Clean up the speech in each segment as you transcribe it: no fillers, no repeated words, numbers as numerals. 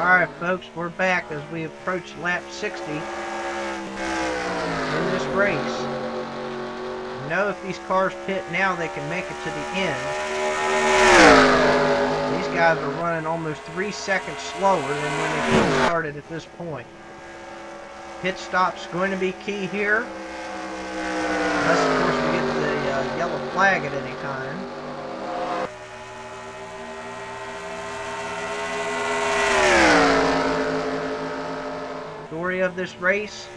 Alright folks, we're back as we approach lap 60 in this race. You know, if these cars pit now, they can make it to the end. These guys are running almost 3 seconds slower than when they first started at this point. Pit stop's going to be key here. Unless, of course, we get the yellow flag at any time. Story of this race,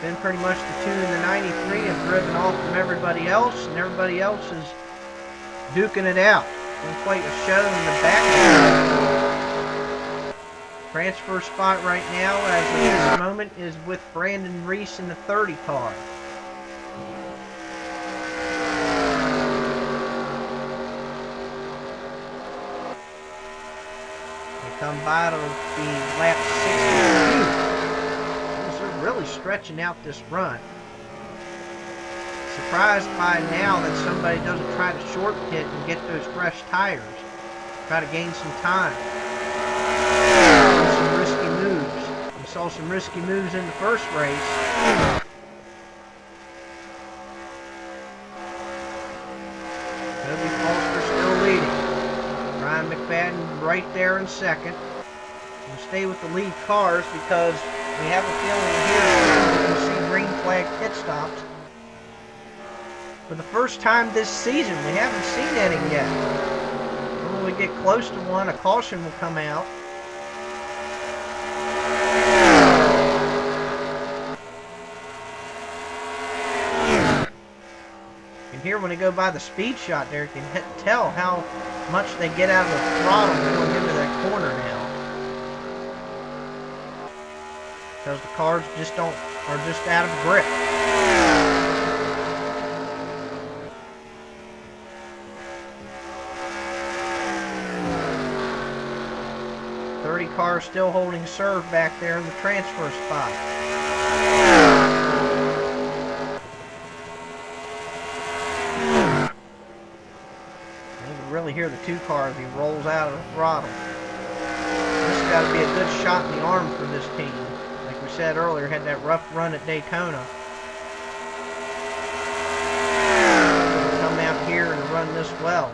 been pretty much the 2 and the 93 have driven off from everybody else, and everybody else is duking it out. Been quite a show in the back. Transfer spot right now, as of this moment, is with Brandon Reese in the 30 car. They come by to be lap 62. They're really stretching out this run. Surprised by now that somebody doesn't try to short pit and get those fresh tires. Try to gain some time. Some risky moves. We saw some risky moves in the first race. Toby Foster still leading. Ryan McFadden right there in second. We'll stay with the lead cars because we have a feeling here we can see green flag pit stops. For the first time this season, we haven't seen any yet. When we get close to one, a caution will come out. You can hear when they go by the speed shot there, you can tell how much they get out of the throttle going into that corner now. Because the cars are just out of grip. Car still holding serve back there in the transfer spot. You can really hear the 2 car as he rolls out of the throttle. This has got to be a good shot in the arm for this team. Like we said earlier, had that rough run at Daytona. Come out here and run this well.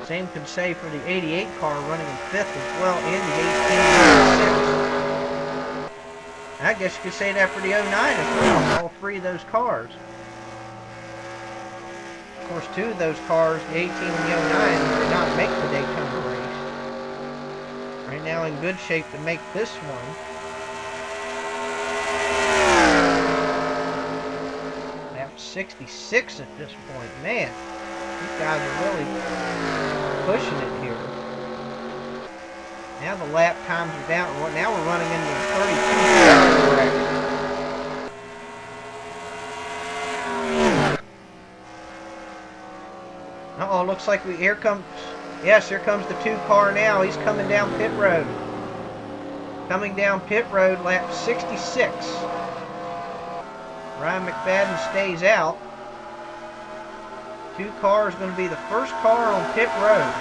Same could say for the 88 car running in 5th as well, and the 18 I guess you could say that for the 09 as well, all 3 of those cars. Of course, 2 of those cars, the 18 and the 09, did not make the Daytona race. Right now in good shape to make this one. Lap 66 at this point. Man, these guys are really pushing it here. Now the lap times are down. Now we're running into the 32. Uh-oh, looks like here comes the 2 car now. He's coming down pit road. Coming down pit road, lap 66. Ryan McFadden stays out. 2 cars going to be the first car on pit road.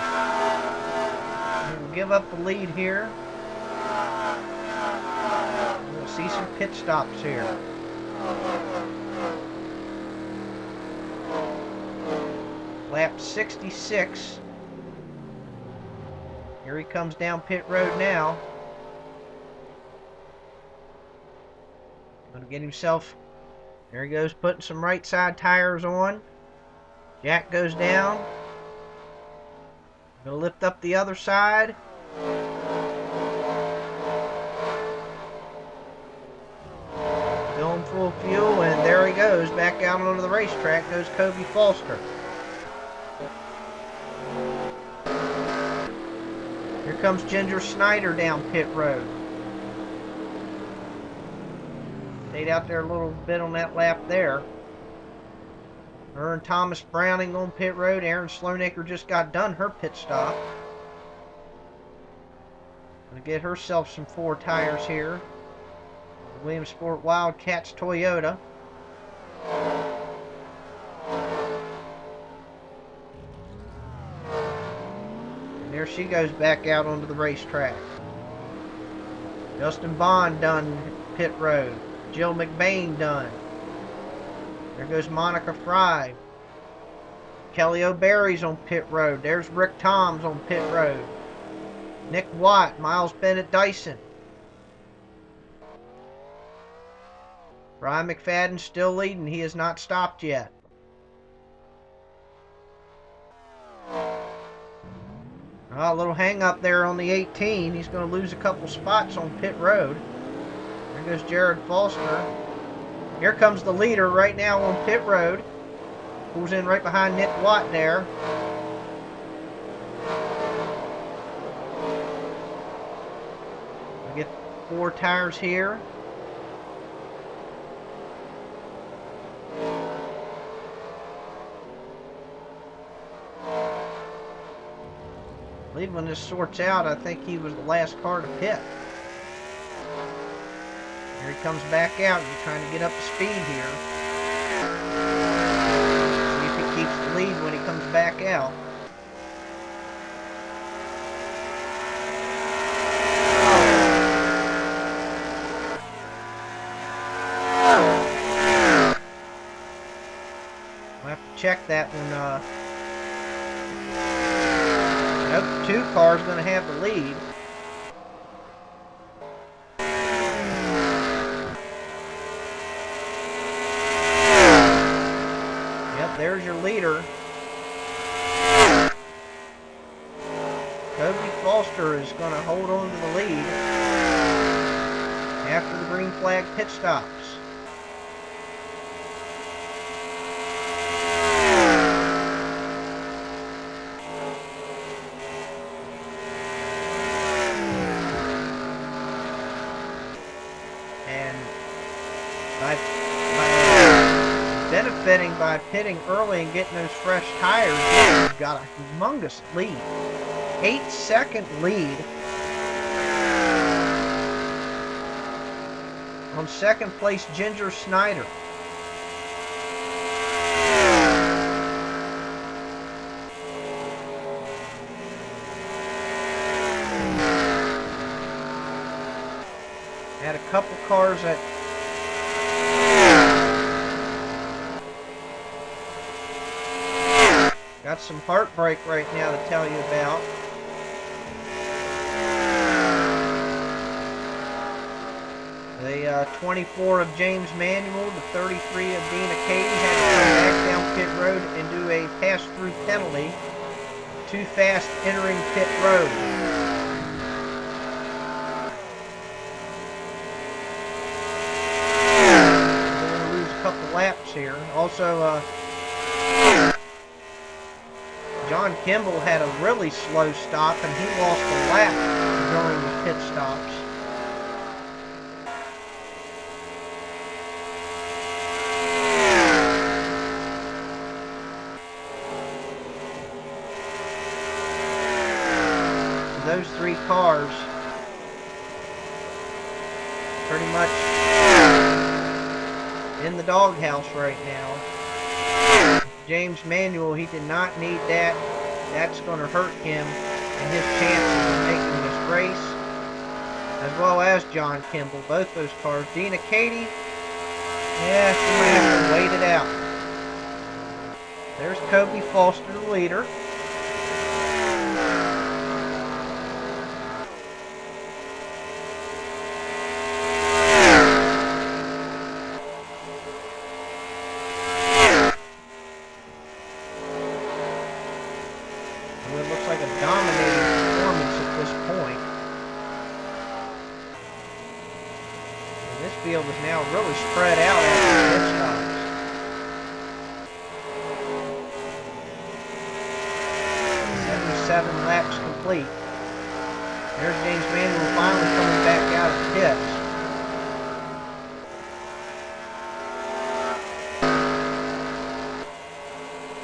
We'll give up the lead here. We'll see some pit stops here. Lap 66. Here he comes down pit road now. Going to get himself. There he goes, putting some right side tires on. Jack goes down. Gonna lift up the other side. Filling full fuel, and there he goes. Back out onto the racetrack goes Kobe Foster. Here comes Ginger Snyder down pit road. Stayed out there a little bit on that lap there. Her and Thomas Browning on pit road. Aaron Sloanaker just got done her pit stop. Gonna get herself some 4 tires here. Williamsport Wildcats Toyota. There she goes back out onto the racetrack. Justin Bond done pit road. Jill McBain done. There goes Monica Fry. Kelly O'Barry's on pit road. There's Rick Toms on pit road. Nick Watt, Miles Bennett Dyson. Brian McFadden still leading. He has not stopped yet. A little hang up there on the 18. He's going to lose a couple spots on pit road. There goes Jared Foster. Here comes the leader right now on pit road. Pulls in right behind Nick Watt there. We get 4 tires here. I believe when this sorts out, I think he was the last car to pit. Here he comes back out. He's trying to get up to speed here. See if he keeps the lead when he comes back out. I'll have to check that one. Nope, 2 cars going to have the lead. Yep, there's your leader. Kobe Foster is going to hold on to the lead after the green flag pit stops. Benefiting by pitting early and getting those fresh tires, he's got a humongous lead. 8-second lead on second place Ginger Snyder. Had a couple cars that got some heartbreak right now to tell you about. The 24 of James Manuel, the 33 of Dina Katie had to come back down pit road and do a pass-through penalty. Too fast entering pit road. We're going to lose a couple laps here. Also, John Kimball had a really slow stop and he lost a lap during the pit stops. So those 3 cars pretty much in the doghouse right now. James Manuel, he did not need that. That's going to hurt him and his chances of making this race. As well as John Kimball, both those cars. Dina Katie, yeah, she might have to wait it out. There's Kobe Foster, the leader. It looks like a dominating performance at this point. And this field is now really spread out after pit stops. Seven laps complete. There's James Manuel finally coming back out of the pits.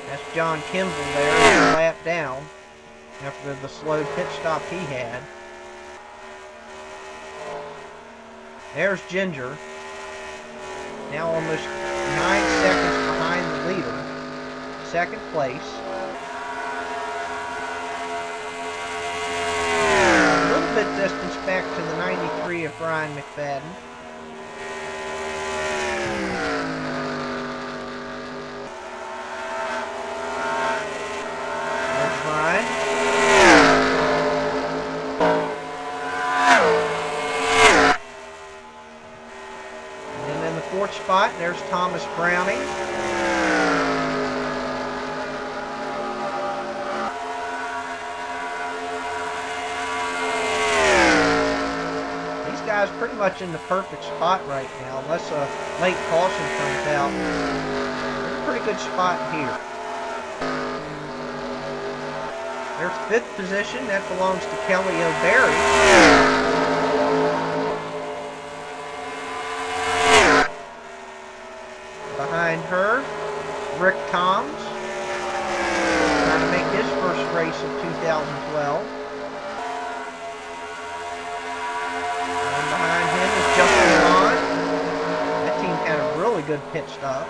That's John Kimball there, a lap down after the slow pit stop he had. There's Ginger, now almost 9 seconds behind the leader, second place. bit distance back to the 93 of Brian McFadden. There's Brian. And in the 4th spot, there's Thomas Browning. Guys pretty much in the perfect spot right now, unless a late caution comes out. They're in a pretty good spot here. There's 5th position, that belongs to Kelly O'Berry. Behind her, Rick Toms, trying to make his first race of 2012. Behind him is Justin Vaughn. That team had a really good pit stop.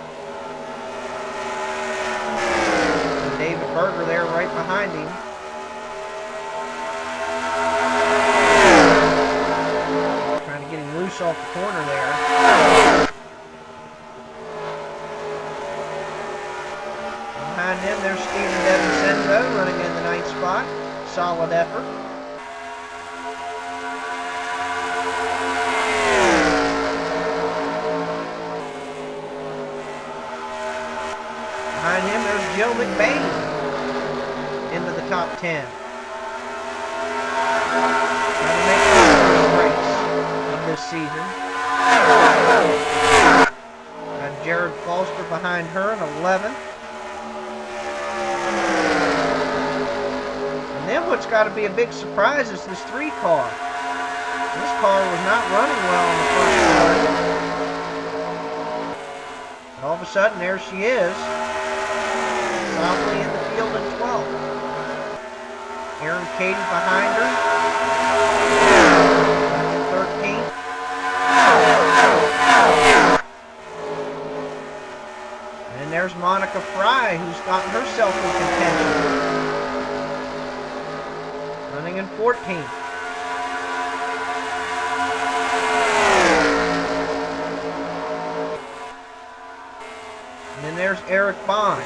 And David Berger there right behind him. Trying to get him loose off the corner there. Behind him there's Steven DeVincenzo running in the 9th spot. Solid effort. Behind him, there's Joe McBain into the top 10. Trying to make the first race of this season. Got Jared Foster behind her in 11th. And then what's got to be a big surprise is this 3 car. This car was not running well in the first run. But all of a sudden, there she is. Solidly in the field in 12th. Aaron Cady behind her. In 13th. And there's Monica Fry, who's gotten herself in contention. Running in 14th. And then there's Eric Bond.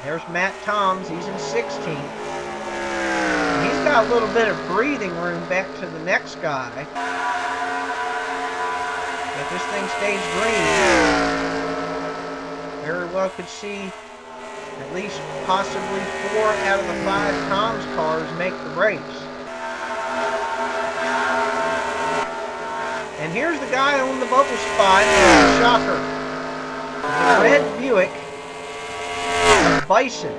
There's Matt Toms, he's in 16th. And he's got a little bit of breathing room back to the next guy. If this thing stays green, very well could see at least possibly 4 out of the 5 Toms cars make the race. And here's the guy on the bubble spot, shocker. The red Buick Bison.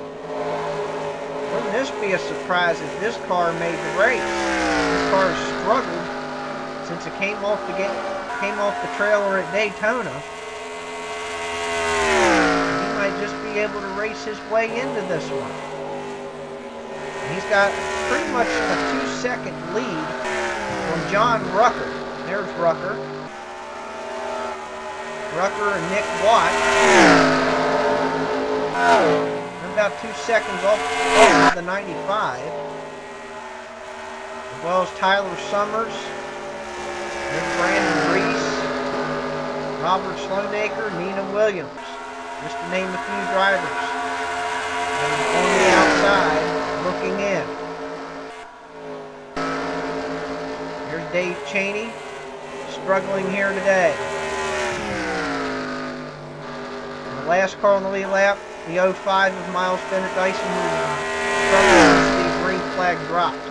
Wouldn't this be a surprise if this car made the race? This car has struggled since it came off the trailer at Daytona. He might just be able to race his way into this one. And he's got pretty much a 2-second lead from John Rucker. There's Rucker. Rucker and Nick Watt. About 2 seconds off the 95. As well as Tyler Summers. There's Brandon Reese. Robert Sloanacre, Nina Williams. Just to name a few drivers. And on the outside, looking in. Here's Dave Cheney, struggling here today. And the last car on the lead lap, the 05 of Miles Bennett Dyson, who struggled as the green flag dropped.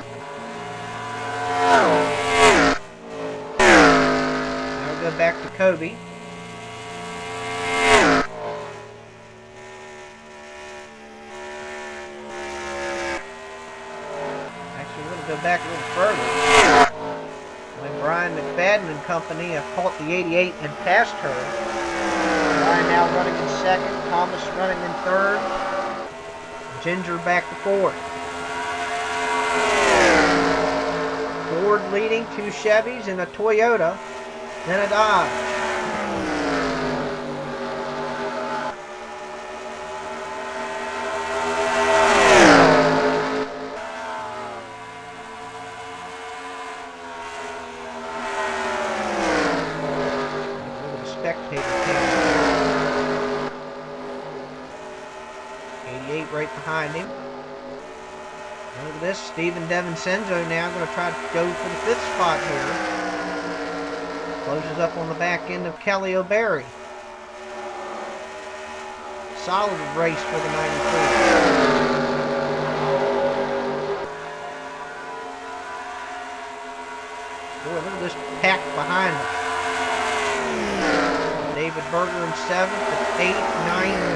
Now we'll go back to Kobe. Actually, we're going to go back a little further. When Brian McFadden and company have caught the 88 and passed her. Brian now running in 2nd, Thomas running in 3rd, Ginger back to 4th. 4 Ford leading, 2 Chevys and a Toyota, then a Dodge. Spectator camera. 88 right behind him. Look at this, Stephen DeVincenzo now going to try to go for the 5th spot here. Closes up on the back end of Kelly O'Berry. Solid race for the 93. Boy, look at this pack behind him. David Berger in 7th, 8th, 9th.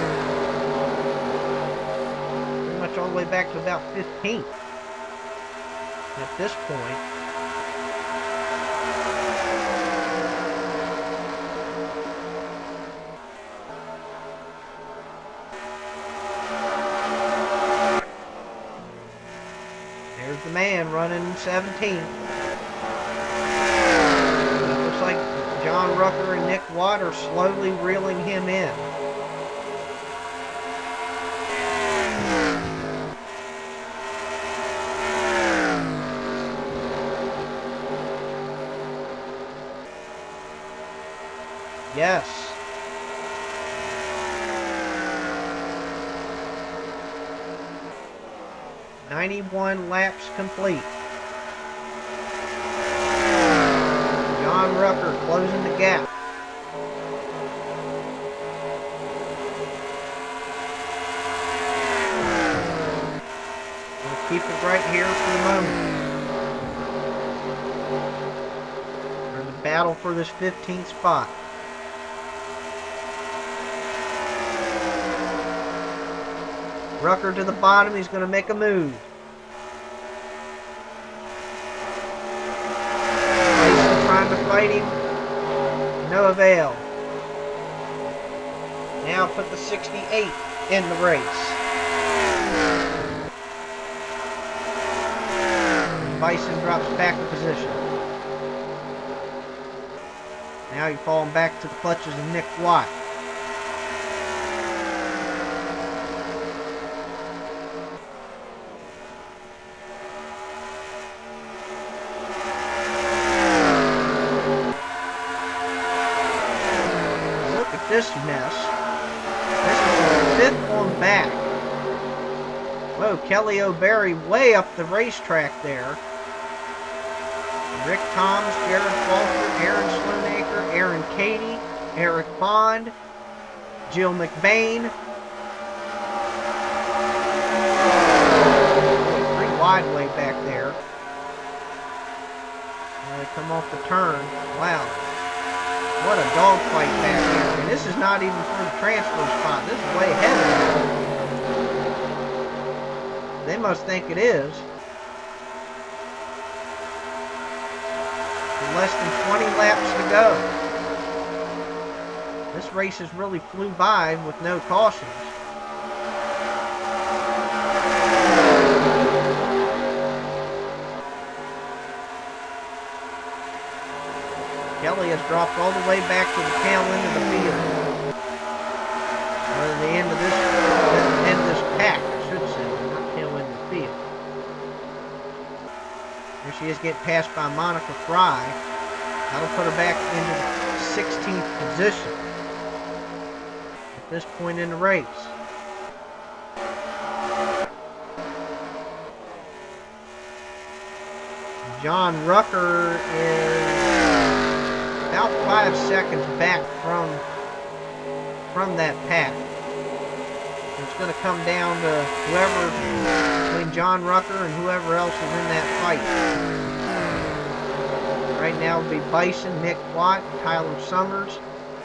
Pretty much all the way back to about 15th at this point. There's the man running 17th. Looks like John Rucker and Nick Watt are slowly reeling him in. Yes. "91 laps complete. John Rucker closing the gap. We'll keep it right here for the moment. We're in the battle for this 15th spot. Rucker to the bottom, he's going to make a move. Bison trying to fight him. No avail. Now put the 68 in the race. Bison drops back in position. Now you're falling back to the clutches of Nick Watt. This mess. This is the 5th one back. Whoa, Kelly O'Berry way up the racetrack there. Rick Toms, Jared Foster, Aaron Sloanaker, Aaron Cady, Eric Bond, Jill McBain. Pretty wide way back there. Now they come off the turn. Wow. What a dogfight back here. And this is not even for the transfer spot. This is way ahead of them. They must think it is. Less than 20 laps to go. This race has really flew by with no cautions. Kelly has dropped all the way back to the tail end of the field. Or the end of this pack, I should say, not tail end of the field. Here she is getting passed by Monica Fry. That'll put her back into the 16th position at this point in the race. John Rucker is about 5 seconds back from that pack. It's going to come down to whoever, between John Rucker and whoever else is in that fight. Right now it'll be Bison, Nick Watt, Tyler Summers,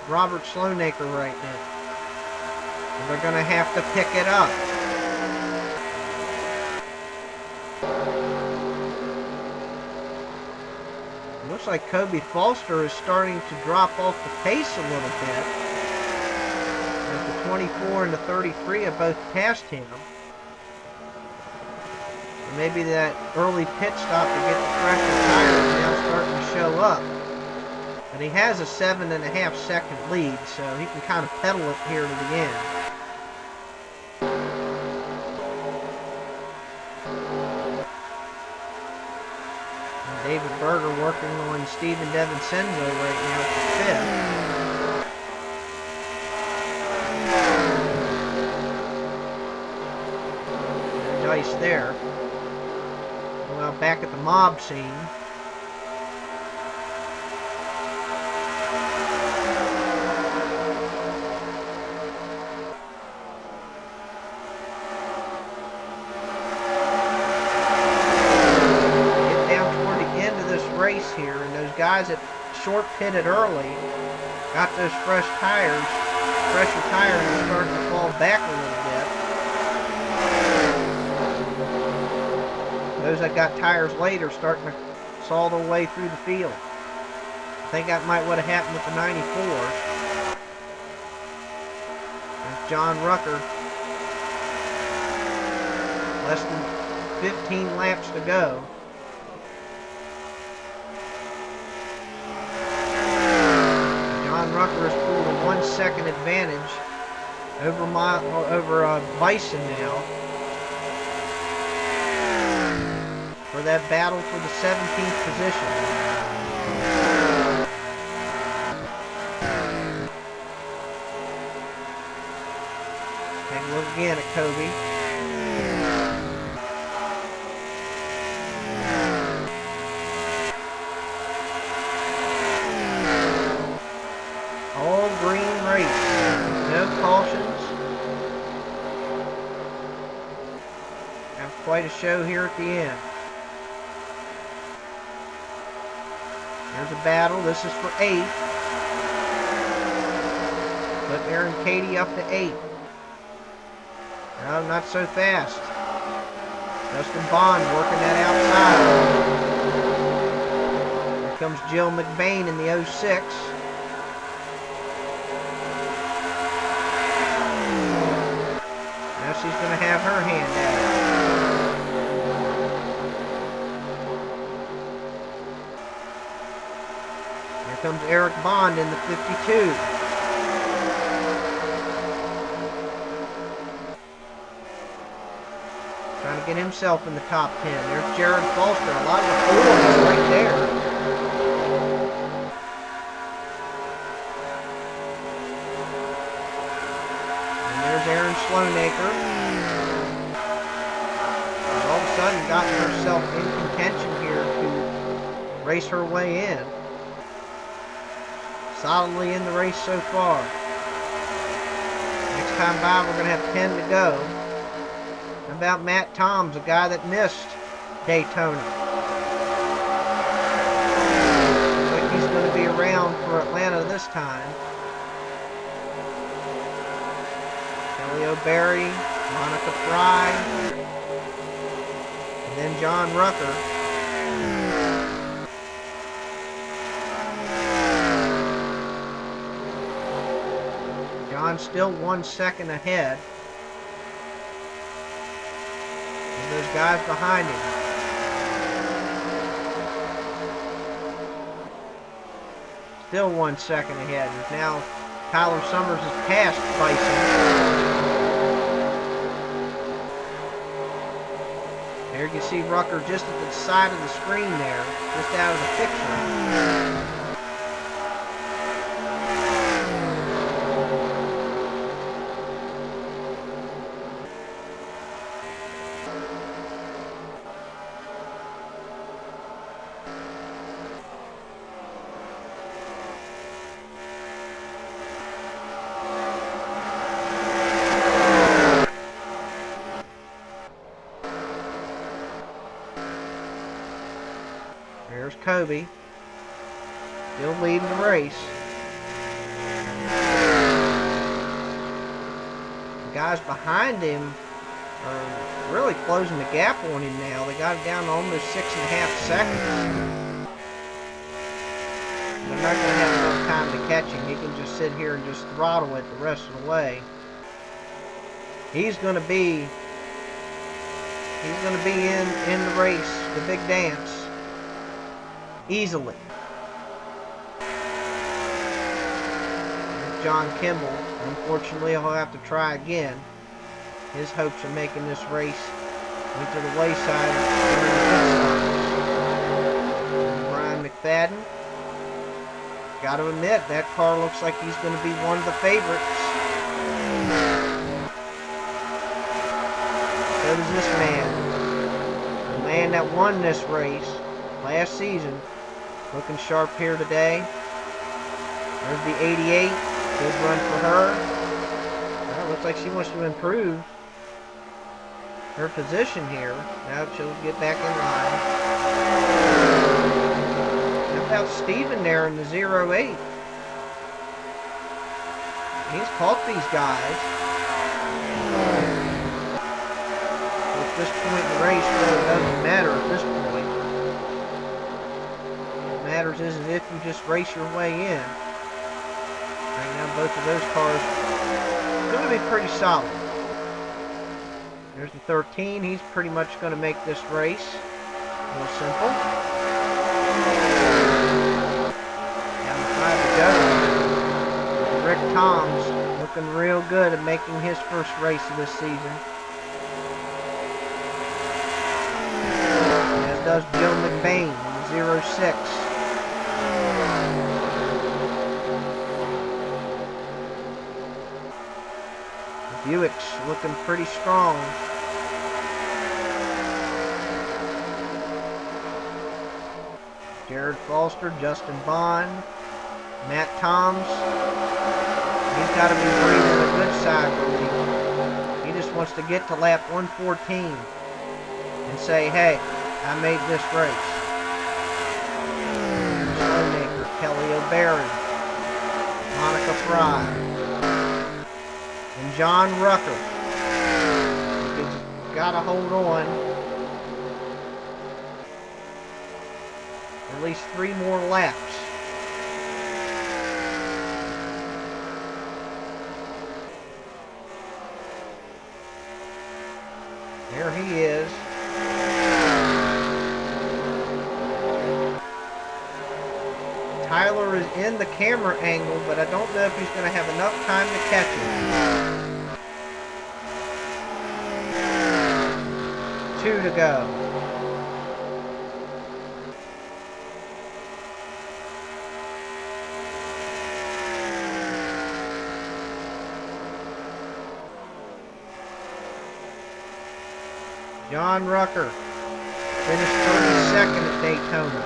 Robert Sloanaker right now. And they're going to have to pick it up. Looks like Kobe Foster is starting to drop off the pace a little bit. As the 24 and the 33 have both passed him. Maybe that early pit stop to get the fresher tires is now starting to show up. But he has a 7.5 second lead, so he can kind of pedal it here to the end. And David Berger working on Steven DeVincenzo right now for 5th. Nice there. Well, back at the mob scene. Race here, and those guys that short pitted early got those fresher tires are starting to fall back a little bit. Those that got tires later starting to saw their way through the field. I think that might would have happened with the 94s. There's John Rucker. Less than 15 laps to go. Rucker has pulled a 1 second advantage over Bison now for that battle for the 17th position. Take a look again at Kobe. Quite a show here at the end. There's a battle. This is for 8th. Put Aaron Katie up to 8. No, not so fast. Justin Bond working that outside. Here comes Jill McBain in the 06. Now she's going to have her hand at it. Comes Eric Bond in the 52. Trying to get himself in the top 10. There's Jared Foster. A lot of the Fords right there. And there's Aaron Sloanaker. And all of a sudden gotten herself in contention here to race her way in. Solidly in the race so far. Next time by, we're going to have 10 to go. How about Matt Toms, a guy that missed Daytona? Looks like he's going to be around for Atlanta this time. Kelly O'Barry, Monica Fry, and then John Rucker. John's still 1 second ahead of those guys behind him. Still 1 second ahead. And now Tyler Summers has passed Bison. There you can see Rucker just at the side of the screen there, just out of the picture. There's Kobe, still leading the race. The guys behind him are really closing the gap on him now. They got it down to almost 6.5 seconds. They're not going to have enough time to catch him. He can just sit here and just throttle it the rest of the way. He's going to be He's going to be in the race, the big dance, easily. John Kimball, unfortunately, he'll have to try again. His hopes of making this race went to the wayside during the pit stops. Brian McFadden, got to admit, that car looks like he's going to be one of the favorites. So does this man. The man that won this race last season, looking sharp here today. There's the 88. Good run for her. Well, looks like she wants to improve her position here. Now she'll get back in line. How about Steven there in the 08? He's caught these guys. At this point in the race, really doesn't matter at this point. What matters is if you just race your way in. Right now, both of those cars are going to be pretty solid. There's the 13. He's pretty much going to make this race real simple. Down to 5 to go. Rick Toms looking real good at making his first race of this season. As does Joe McBain in the 06. Buick's looking pretty strong. Jared Foster, Justin Bond, Matt Toms. He's got to be breathing a good sigh of relief. He just wants to get to lap 114 and say, hey, I made this race. Slowmaker, Kelly O'Barry, Monica Fry, and John Rucker. He's got to hold on. At least 3 more laps. There he is. Tyler is in the camera angle, but I don't know if he's going to have enough time to catch him. 2 to go. John Rucker finished 32nd at Daytona.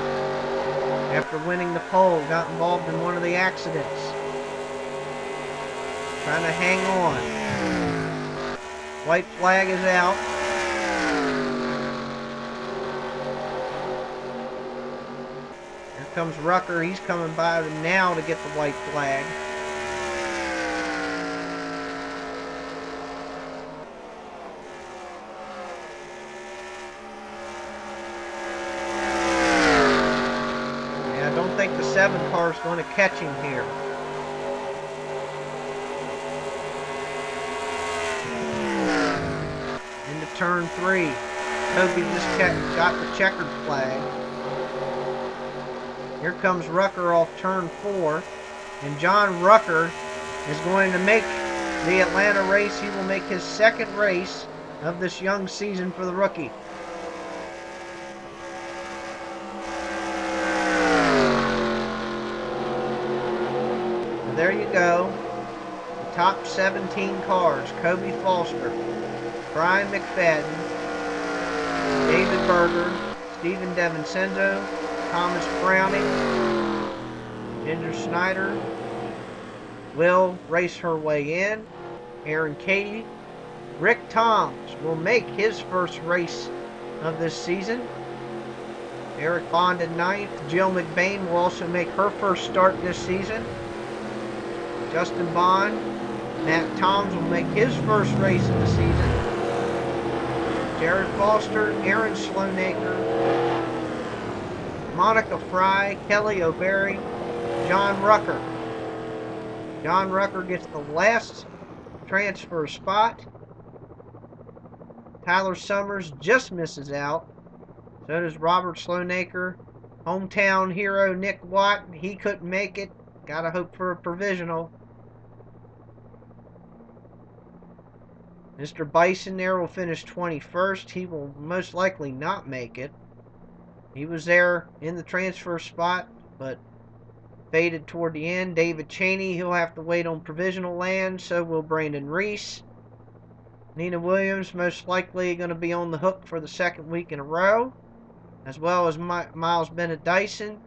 After winning the pole, got involved in one of the accidents. Trying to hang on. White flag is out. Here comes Rucker. He's coming by now to get the white flag. I don't think the 7 car is going to catch him here. Into turn 3. Kobe just got the checkered flag. Here comes Rucker off turn 4. And John Rucker is going to make the Atlanta race. He will make his 2nd race of this young season for the rookie. There you go. The top 17 cars. Kobe Foster, Brian McFadden, David Berger, Stephen DeVincenzo, Thomas Browning, Ginger Snyder will race her way in. Aaron Cady. Rick Toms will make his first race of this season. Eric Bond in 9th. Jill McBain will also make her first start this season. Justin Bond, Matt Toms will make his first race of the season. Jared Foster, Aaron Sloanaker, Monica Fry, Kelly O'Barry, John Rucker. John Rucker gets the last transfer spot. Tyler Summers just misses out. So does Robert Sloanaker. Hometown hero Nick Watt, he couldn't make it. Gotta hope for a provisional. Mr. Bison there will finish 21st. He will most likely not make it. He was there in the transfer spot, but faded toward the end. David Cheney, he'll have to wait on provisional land. So will Brandon Reese. Nina Williams, most likely going to be on the hook for the second week in a row, as well as Miles Bennett Dyson,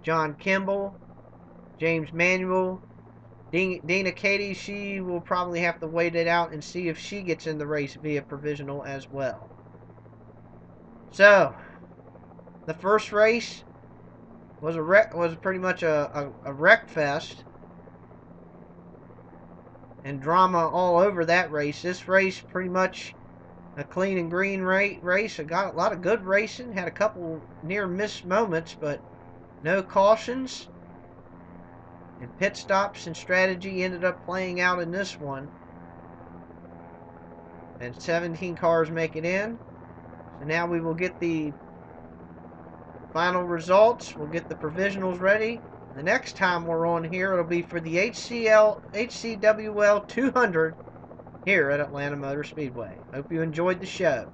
John Kimball, James Manuel. Dina Katie, she will probably have to wait it out and see if she gets in the race via provisional as well. So, the first race was pretty much a wreck fest and drama all over that race. This race pretty much a clean and green race. I got a lot of good racing, had a couple near miss moments, but no cautions. And pit stops and strategy ended up playing out in this one. And 17 cars make it in. So now we will get the final results. We'll get the provisionals ready. The next time we're on here, it'll be for the HCWL 200 here at Atlanta Motor Speedway. Hope you enjoyed the show.